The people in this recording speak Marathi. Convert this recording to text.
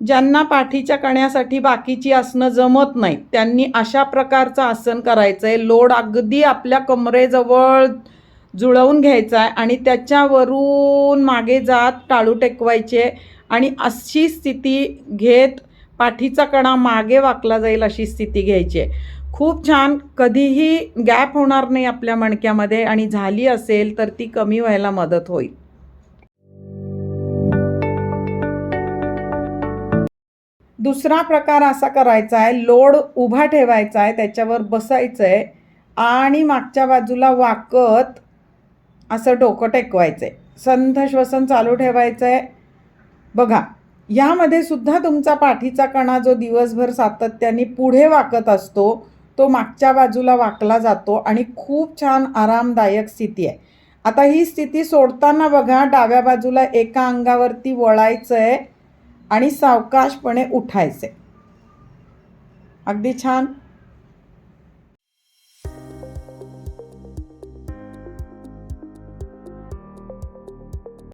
ज्यांना पाठीच्या कण्यासाठी बाकीची आसनं जमत नाहीत त्यांनी अशा प्रकारचं आसन करायचं आहे. लोड अगदी आपल्या कमरेजवळ जुळवून घ्यायचा आहे आणि त्याच्यावरून मागे जात टाळू टेकवायचे आणि अशी स्थिती घेत पाठीचा कणा मागे वाकला जाईल अशी स्थिती घ्यायची आहे. खूप छान. कधीही गॅप होणार नाही आपल्या मणक्यामध्ये आणि झाली असेल तर ती कमी व्हायला मदत होईल. दुसरा प्रकार असा करायचा आहे, लोड उभा ठेवायचा आहे, त्याच्यावर बसायचं आहे आणि मागच्या बाजूला वाकत असं डोकं टेकवायचं आहे. संथ श्वसन चालू ठेवायचं आहे. बघा, यामध्ये सुद्धा तुमचा पाठीचा कणा जो दिवसभर सातत्याने पुढे वाकत असतो तो मागच्या बाजूला वाकला जातो आणि खूप छान आरामदायक स्थिती आहे. आता ही स्थिती सोडताना बघा, डाव्या बाजूला एका अंगावरती वळायचं आहे आणि सावकाशपणे उठायचे. अगदी छान.